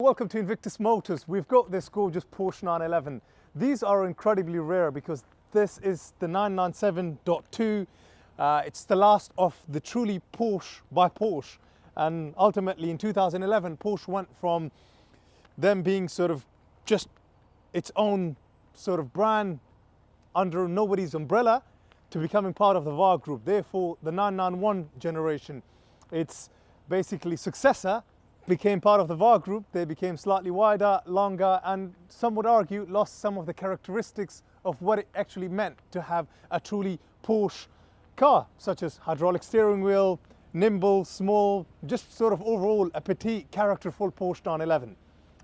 welcome to Invictus Motors. We've got this gorgeous Porsche 911. These are incredibly rare because this is the 997.2. It's the last of the truly Porsche by Porsche. And ultimately in 2011, Porsche went from them being sort of just its own sort of brand under nobody's umbrella to becoming part of the VAG Group. Therefore, the 991 generation, its basically successor, became part of the VAG Group. They became slightly wider, longer, and some would argue lost some of the characteristics of what it actually meant to have a truly Porsche car, such as hydraulic steering wheel, nimble, small, just sort of overall a petite, characterful Porsche 911.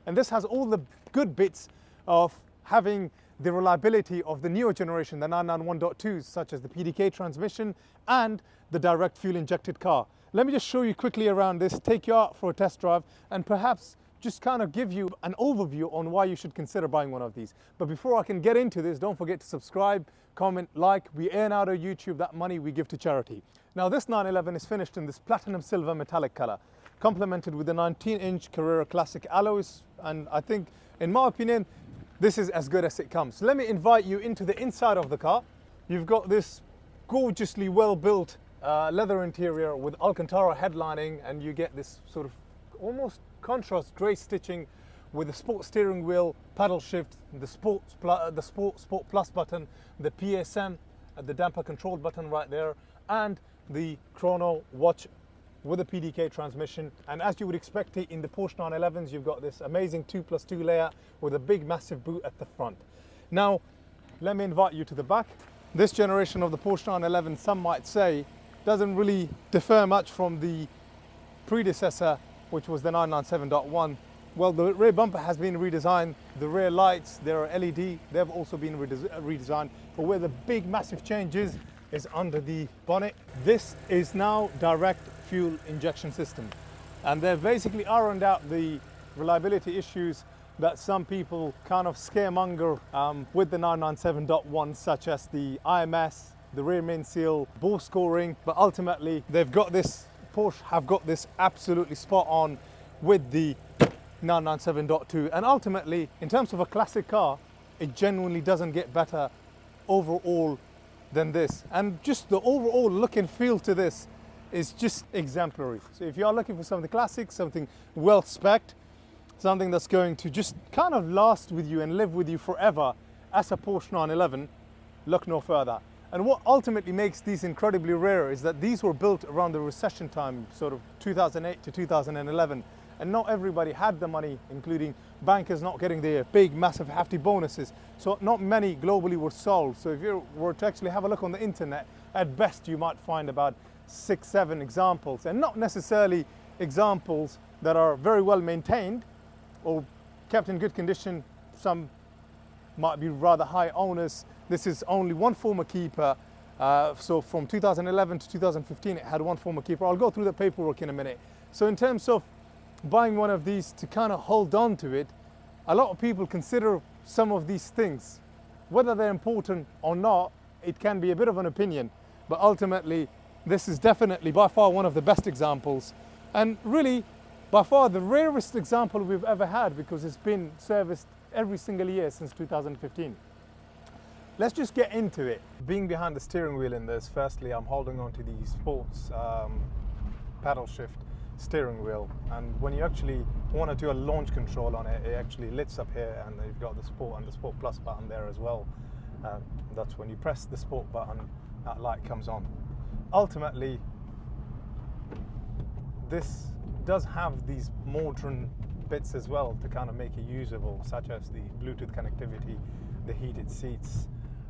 And this has all the good bits of having the reliability of the newer generation, the 991.2s, such as the PDK transmission and the direct fuel injected car. Let me just show you quickly around this, take you out for a test drive, and perhaps just kind of give you an overview on why you should consider buying one of these. But before I can get into this, don't forget to subscribe, comment, like. We earn out of YouTube that money we give to charity. Now this 911 is finished in this platinum silver metallic color, complemented with the 19-inch Carrera Classic alloys, and I think, in my opinion, this is as good as it comes. So let me invite you into the inside of the car. You've got this gorgeously well-built leather interior with Alcantara headlining, and you get this sort of almost contrast grey stitching with the sport steering wheel, paddle shift, the sport plus button, the PSM, the damper control button right there, and the chrono watch with a PDK transmission. And as you would expect it in the Porsche 911s, you've got this amazing 2+2 layout with a big massive boot at the front. Now let me invite you to the back. This generation of the Porsche 911, some might say, doesn't really differ much from the predecessor, which was the 997.1. Well, the rear bumper has been redesigned. The rear lights, they are LED, they've also been redesigned. But where the big massive change is under the bonnet. This is now direct fuel injection system. And they've basically ironed out the reliability issues that some people kind of scaremonger with the 997.1, such as the IMS, the rear main seal, ball scoring. But ultimately, they've got this, Porsche have got this absolutely spot on with the 997.2. And ultimately, in terms of a classic car, it genuinely doesn't get better overall than this. And just the overall look and feel to this is just exemplary. So if you are looking for something classic, something well spec'd, something that's going to just kind of last with you and live with you forever as a Porsche 911, look no further. And what ultimately makes these incredibly rare is that these were built around the recession time, sort of 2008 to 2011. And not everybody had the money, including bankers not getting their big, massive, hefty bonuses. So not many globally were sold. So if you were to actually have a look on the internet, at best you might find about 6-7 examples, and not necessarily examples that are very well maintained or kept in good condition. Some might be rather high owners. This is only one former keeper. So from 2011 to 2015, it had one former keeper. I'll go through the paperwork in a minute. So in terms of buying one of these to kind of hold on to it, a lot of people consider some of these things. Whether they're important or not, it can be a bit of an opinion. But ultimately, this is definitely by far one of the best examples. And really, by far the rarest example we've ever had, because it's been serviced every single year since 2015. Let's just get into it. Being behind the steering wheel in this, firstly, I'm holding on to the sports paddle shift steering wheel. And when you actually want to do a launch control on it, it actually lights up here, and you've got the sport and the sport plus button there as well. That's when you press the sport button, that light comes on. Ultimately, this does have these modern bits as well to kind of make it usable, such as the Bluetooth connectivity, the heated seats,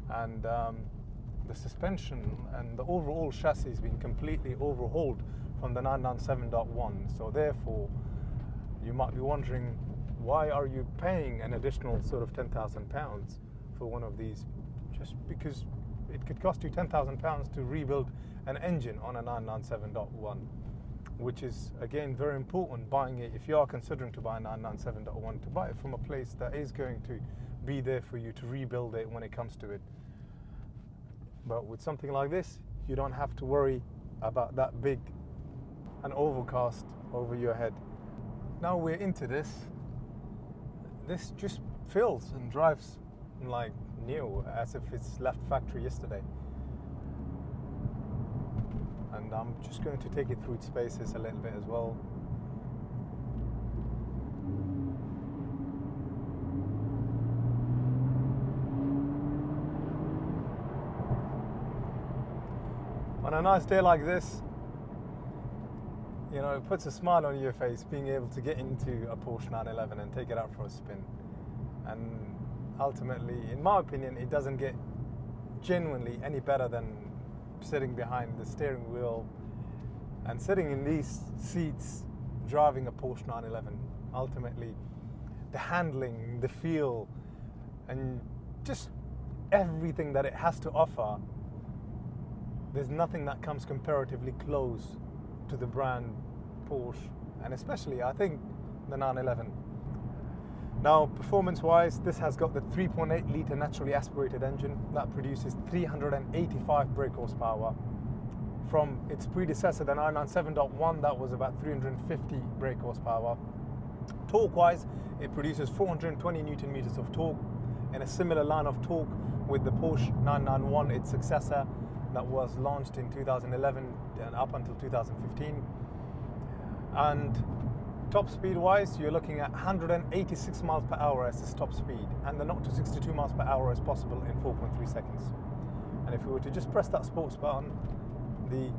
and the suspension, and the overall chassis has been completely overhauled from the 997.1. So therefore, you might be wondering, why are you paying an additional sort of £10,000 for one of these? Just because it could cost you £10,000 to rebuild an engine on a 997.1, which is again very important buying it. If you are considering to buy a 997.1, to buy it from a place that is going to be there for you to rebuild it when it comes to it. But with something like this, you don't have to worry about that big an overcast over your head. Now we're into this. this just feels and drives like new, as if it's left factory yesterday. And I'm just going to take it through its spaces a little bit as well. On a nice day like this, you know, it puts a smile on your face being able to get into a Porsche 911 and take it out for a spin. And ultimately, in my opinion, it doesn't get genuinely any better than sitting behind the steering wheel and sitting in these seats driving a Porsche 911. Ultimately, the handling, the feel, and just everything that it has to offer, there's nothing that comes comparatively close to the brand Porsche, and especially I think the 911. Now, performance-wise, this has got the 3.8 litre naturally aspirated engine that produces 385 brake horsepower. From its predecessor, the 997.1, that was about 350 brake horsepower. Torque-wise, it produces 420 Newton meters of torque, and a similar line of torque with the Porsche 991, its successor, that was launched in 2011 and up until 2015. And top speed wise, you're looking at 186 miles per hour as its top speed, and the 0 to 62 miles per hour is possible in 4.3 seconds. And if we were to just press that sports button, the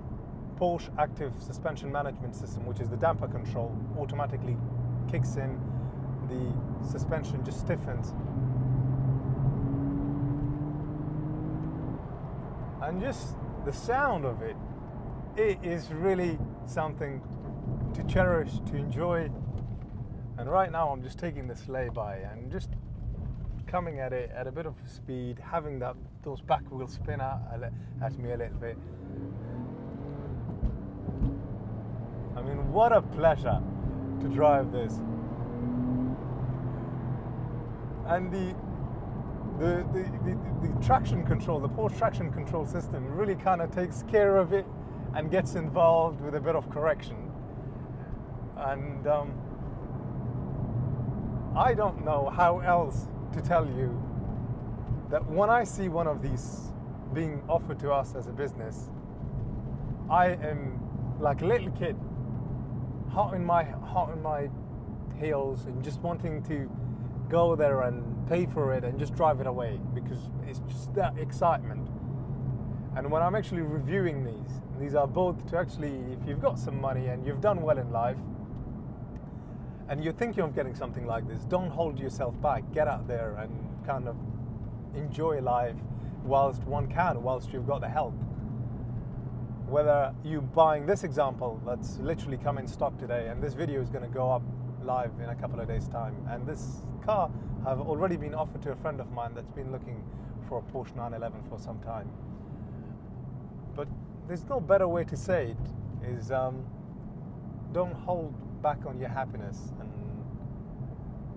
Porsche active suspension management system, which is the damper control, automatically kicks in. The suspension just stiffens. And just the sound of it, it is really something to cherish, to enjoy. And right now I'm just taking this lay-by and just coming at it at a bit of speed, having those back wheels spin out at me a little bit. I mean, what a pleasure to drive this. And the traction control, the Porsche traction control system really kind of takes care of it and gets involved with a bit of correction. And I don't know how else to tell you that when I see one of these being offered to us as a business, I am like a little kid, hot in my heels and just wanting to go there and pay for it and just drive it away, because it's just that excitement. And when I'm actually reviewing these are both to actually, if you've got some money and you've done well in life and you're thinking of getting something like this, don't hold yourself back. Get out there and kind of enjoy life whilst one can, whilst you've got the health. Whether you buying this example that's literally come in stock today, and this video is going to go up live in a couple of days time, and this car have already been offered to a friend of mine that's been looking for a Porsche 911 for some time. But there's no better way to say it, is don't hold back on your happiness. And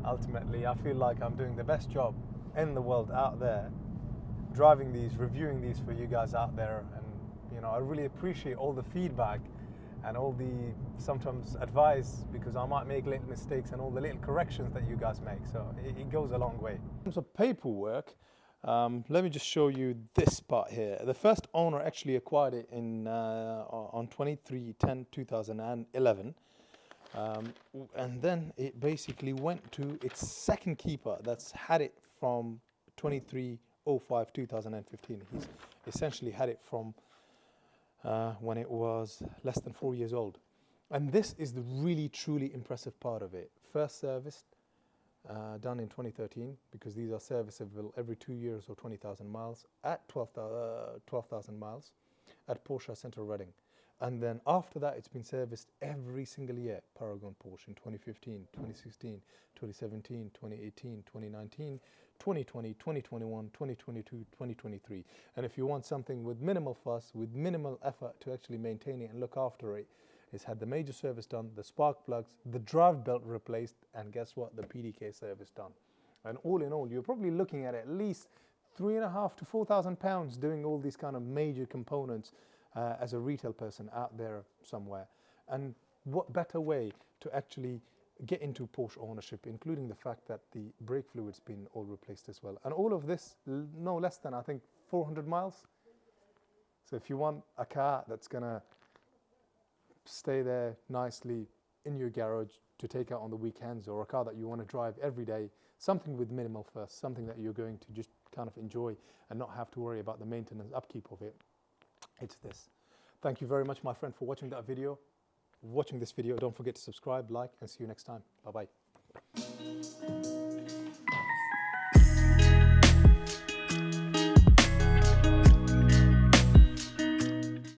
ultimately I feel like I'm doing the best job in the world out there, driving these, reviewing these for you guys out there. And you know, I really appreciate all the feedback and all the sometimes advice, because I might make little mistakes, and all the little corrections that you guys make. So it goes a long way. In terms of paperwork, let me just show you this part here. The first owner actually acquired it on 23/10/2011, and then it basically went to its second keeper that's had it from 23/05/2015. He's essentially had it from when it was less than 4 years old. And this is the really truly impressive part of it. First serviced, done in 2013, because these are serviceable every 2 years or 20,000 miles at 12,000 miles at Porsche Center Reading. And then after that, it's been serviced every single year. Paragon Porsche in 2015, 2016, 2017, 2018, 2019, 2020, 2021, 2022, 2023. And if you want something with minimal fuss, with minimal effort to actually maintain it and look after it, it's had the major service done, the spark plugs, the drive belt replaced, and guess what? The PDK service done. And all in all, you're probably looking at least £3,500 to £4,000 doing all these kind of major components as a retail person out there somewhere. And what better way to actually get into Porsche ownership, including the fact that the brake fluid's been all replaced as well. And all of this, no less than, I think, 400 miles. So if you want a car that's gonna stay there nicely in your garage to take out on the weekends, or a car that you want to drive every day, something with minimal fuss, something that you're going to just kind of enjoy and not have to worry about the maintenance upkeep of it, it's this. Thank you very much, my friend, for watching that video. Watching this video, don't forget to subscribe, like, and see you next time. Bye-bye.